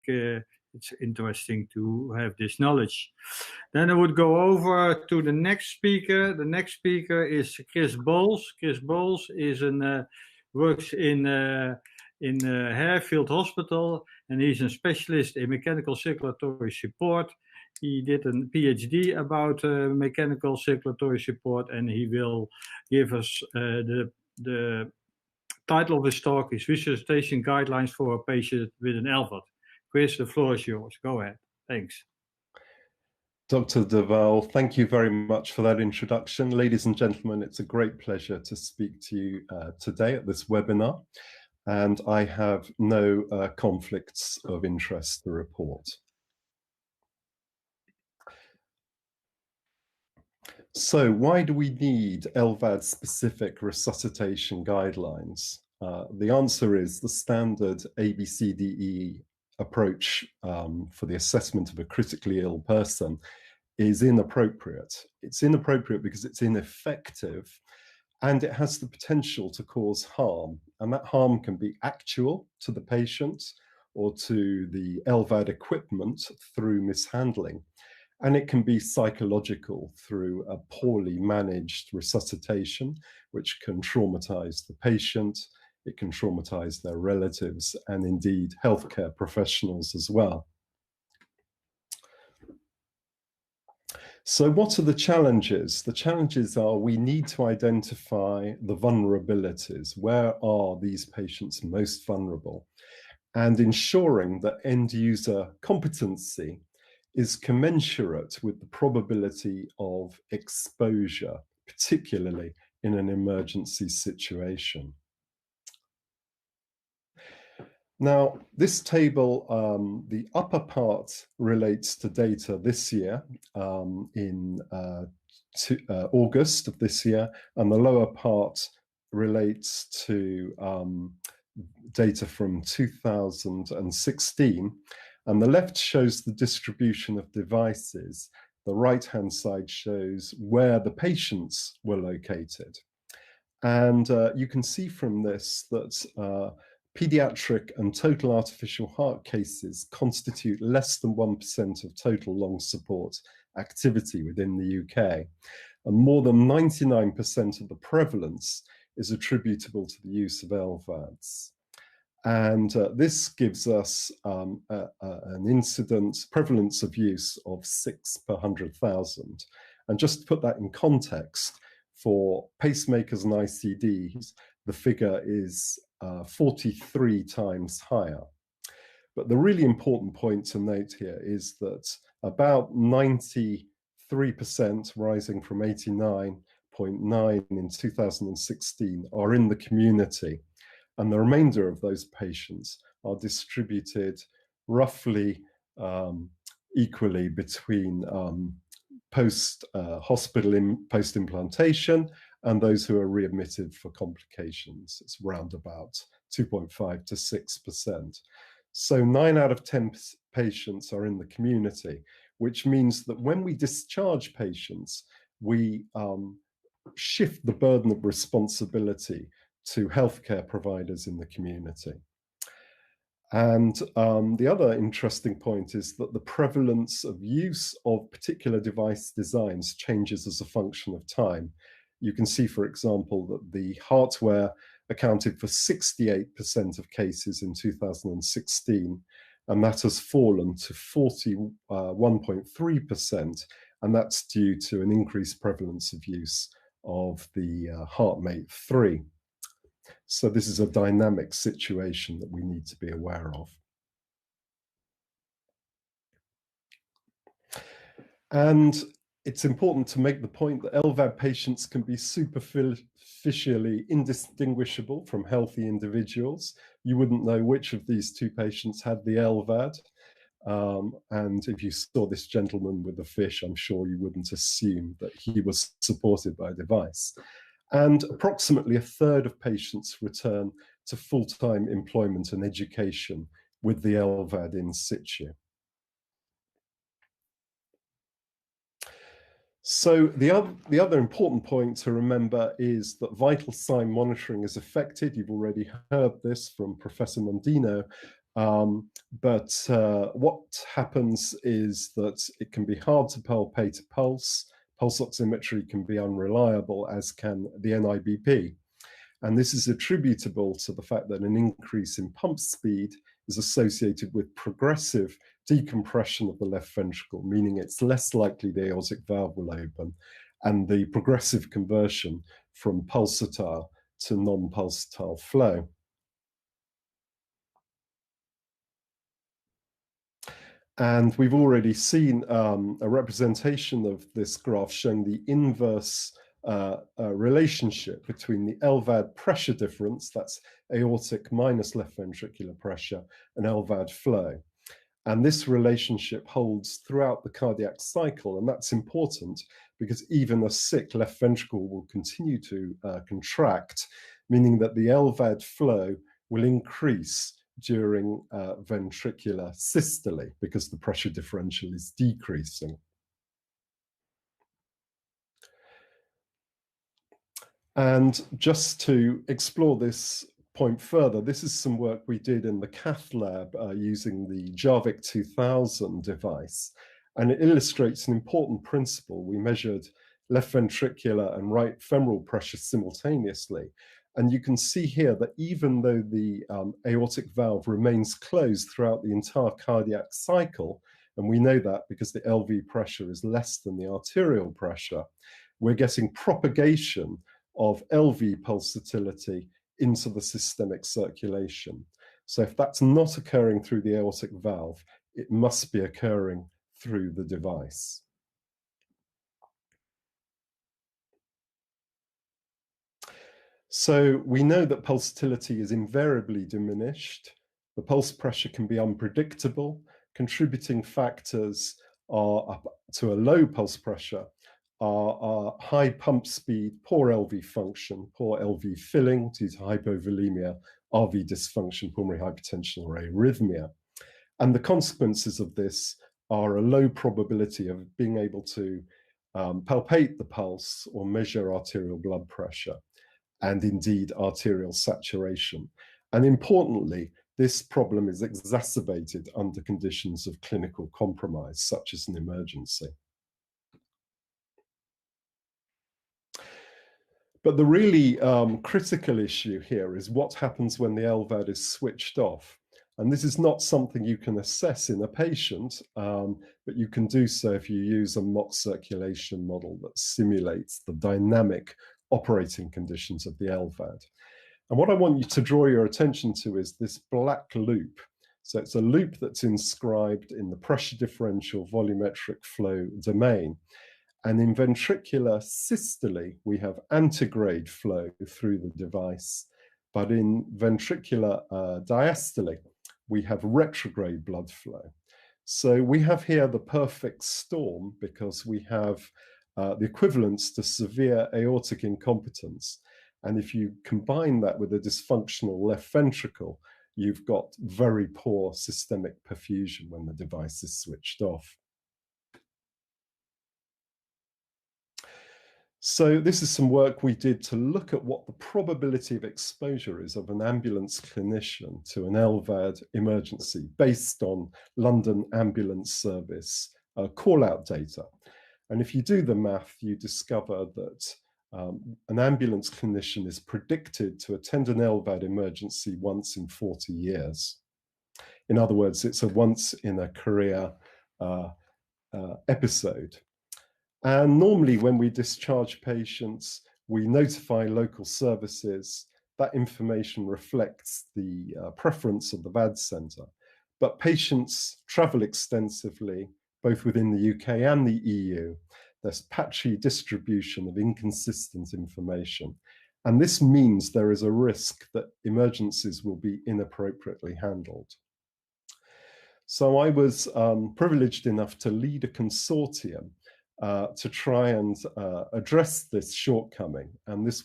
it's interesting to have this knowledge. Then I would go over to the next speaker. The next speaker is Chris Bowles. Chris Bowles is works in Harefield Hospital, and he's a specialist in mechanical circulatory support. He did a PhD about mechanical circulatory support, and he will give us the title of his talk is Resuscitation Guidelines for a Patient with an LVAD. Chris, the floor is yours. Go ahead. Thanks. Dr. de Waal, thank you very much for that introduction. Ladies and gentlemen, it's a great pleasure to speak to you today at this webinar, and I have no conflicts of interest to report. So why do we need LVAD-specific resuscitation guidelines? The answer is the standard ABCDE approach for the assessment of a critically ill person is inappropriate. It's inappropriate because it's ineffective and it has the potential to cause harm. And that harm can be actual to the patient or to the LVAD equipment through mishandling. And it can be psychological through a poorly managed resuscitation, which can traumatize the patient, it can traumatize their relatives, and indeed healthcare professionals as well. So what are the challenges? The challenges are we need to identify the vulnerabilities. Where are these patients most vulnerable? And ensuring that end user competency is commensurate with the probability of exposure, particularly in an emergency situation. Now, this table, the upper part relates to data this year, in August of this year, and the lower part relates to data from 2016. And the left shows the distribution of devices. The right-hand side shows where the patients were located. And you can see from this that pediatric and total artificial heart cases constitute less than 1% of total lung support activity within the UK. And more than 99% of the prevalence is attributable to the use of LVADs. And this gives us an incidence prevalence of use of 6 per 100,000. And just to put that in context, for pacemakers and ICDs, the figure is 43 times higher. But the really important point to note here is that about 93%, rising from 89.9 in 2016, are in the community. And the remainder of those patients are distributed roughly equally between post-hospital post-implantation and those who are readmitted for complications. It's around about 2.5 to 6%. So 9 out of 10 patients are in the community, which means that when we discharge patients, we shift the burden of responsibility to healthcare providers in the community. And the other interesting point is that the prevalence of use of particular device designs changes as a function of time. You can see, for example, that the hardware accounted for 68% of cases in 2016, and that has fallen to 41.3%, and that's due to an increased prevalence of use of the HeartMate 3. So this is a dynamic situation that we need to be aware of. And it's important to make the point that LVAD patients can be superficially indistinguishable from healthy individuals. You wouldn't know which of these two patients had the LVAD. And if you saw this gentleman with the fish, I'm sure you wouldn't assume that he was supported by a device. And approximately a third of patients return to full-time employment and education with the LVAD in situ. So the other important point to remember is that vital sign monitoring is affected. You've already heard this from Professor Mondino, But what happens is that it can be hard to palpate a pulse. Pulse oximetry can be unreliable, as can the NIBP. And this is attributable to the fact that an increase in pump speed is associated with progressive decompression of the left ventricle, meaning it's less likely the aortic valve will open, and the progressive conversion from pulsatile to non-pulsatile flow. And we've already seen a representation of this graph showing the inverse relationship between the LVAD pressure difference, that's aortic minus left ventricular pressure, and LVAD flow. And this relationship holds throughout the cardiac cycle, and that's important because even a sick left ventricle will continue to contract, meaning that the LVAD flow will increase during ventricular systole because the pressure differential is decreasing. And just to explore this point further, this is some work we did in the cath lab using the Jarvik 2000 device, and it illustrates an important principle. We measured left ventricular and right femoral pressure simultaneously, and you can see here that even though the aortic valve remains closed throughout the entire cardiac cycle, and we know that because the LV pressure is less than the arterial pressure, we're getting propagation of LV pulsatility into the systemic circulation. So if that's not occurring through the aortic valve, it must be occurring through the device. So we know that pulsatility is invariably diminished. The pulse pressure can be unpredictable. Contributing factors are up to a low pulse pressure are high pump speed, poor LV function, poor LV filling due to hypovolemia, RV dysfunction, pulmonary hypertension, or arrhythmia. And the consequences of this are a low probability of being able to palpate the pulse or measure arterial blood pressure, and indeed arterial saturation. And importantly, this problem is exacerbated under conditions of clinical compromise, such as an emergency. But the really critical issue here is what happens when the LVAD is switched off. And this is not something you can assess in a patient, but you can do so if you use a mock circulation model that simulates the dynamic operating conditions of the LVAD. And what I want you to draw your attention to is this black loop. So it's a loop that's inscribed in the pressure differential volumetric flow domain. And in ventricular systole, we have antegrade flow through the device. But in ventricular diastole, we have retrograde blood flow. So we have here the perfect storm because we have the equivalence to severe aortic incompetence. And if you combine that with a dysfunctional left ventricle, you've got very poor systemic perfusion when the device is switched off. So this is some work we did to look at what the probability of exposure is of an ambulance clinician to an LVAD emergency based on London Ambulance Service call-out data. And if you do the math, you discover that an ambulance clinician is predicted to attend an LVAD emergency once in 40 years. In other words, it's a once in a career episode. And normally when we discharge patients, we notify local services. That information reflects the preference of the VAD centre. But patients travel extensively, both within the UK and the EU. There's patchy distribution of inconsistent information. And this means there is a risk that emergencies will be inappropriately handled. So I was privileged enough to lead a consortium to try and address this shortcoming. And this